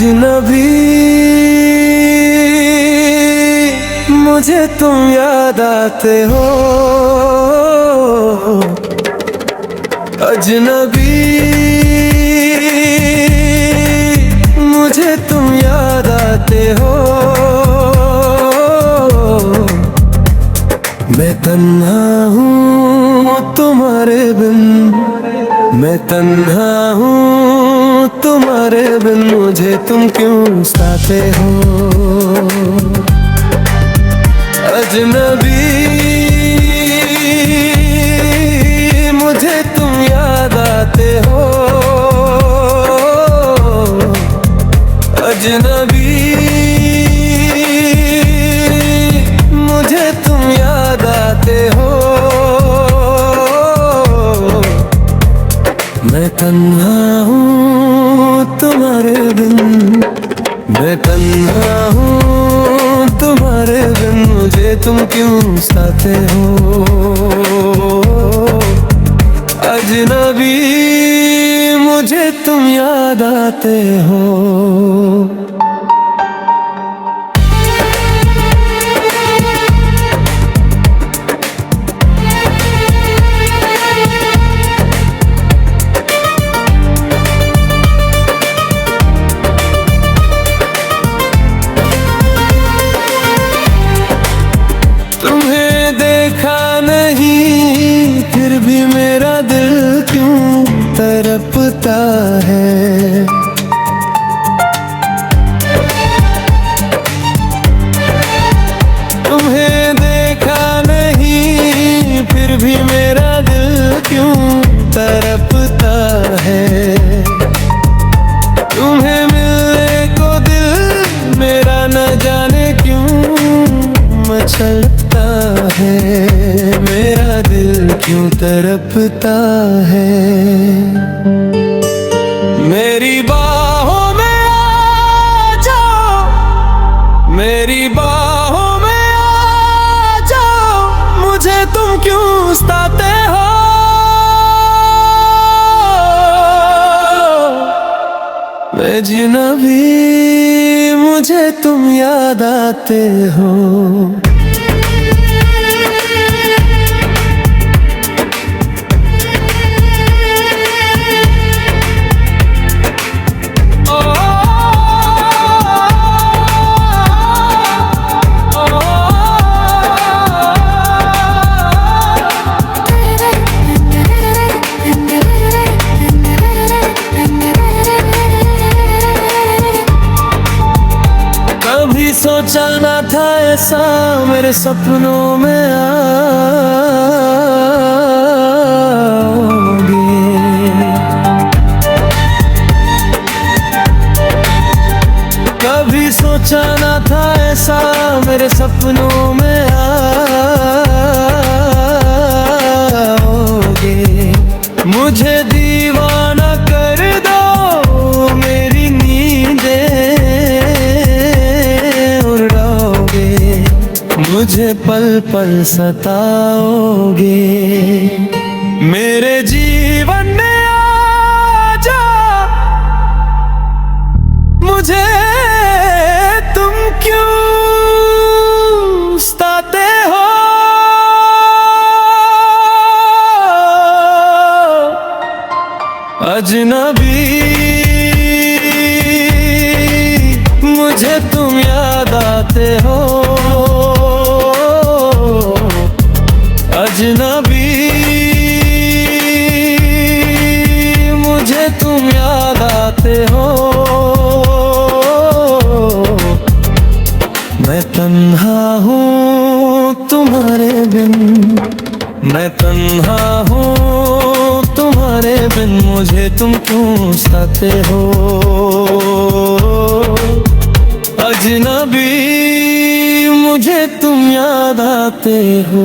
अजनबी मुझे तुम याद आते हो। अजनबी मुझे तुम याद आते हो। मैं तन्हा हूँ तुम्हारे बिन, मैं तन्हा हूँ तुम्हारे बिन, मुझे तुम क्यों सताते हो। अजनबी मुझे तुम याद आते हो। अजनबी मुझे तुम याद आते हो। मैं तन्हा हूँ तुम्हारे बिन, मैं तन्हा हूँ तुम्हारे बिन, मुझे तुम क्यों सताते हो। अजनबी मुझे तुम याद आते हो। तुम्हें देखा नहीं फिर भी मेरा दिल क्यों तड़पता है। तुम्हें देखा नहीं फिर भी मेरा दिल क्यों तड़पता है। तुम्हें मिलने को दिल मेरा न जाने क्यों मचलता है। मेरा दिल क्यों तड़पता है। मेरी बाहों में आ जाओ, मेरी बाहों में आ जाओ, मुझे तुम क्यों सताते हो। मैं अजनबी मुझे तुम याद आते हो। कभी सोचा ना था ऐसा मेरे सपनों में आओगे। कभी सोचा ना था ऐसा मेरे सपनों में आओगे। मुझे दीवाना कर दो मेरी नींदें उड़ाओगे। मुझे पल पल सताओगे। मेरे जीवन में आ जा, मुझे तुम क्यों सताते हो। अजनबी मुझे तुम याद आते हो। अजनबी मुझे तुम याद आते हो। मैं तन्हा हूँ तुम्हारे बिन, मैं तन्हा हूँ तुम्हारे बिन, मुझे तुम क्यों सताते हो। अजनबी मुझे तुम याद आते हो।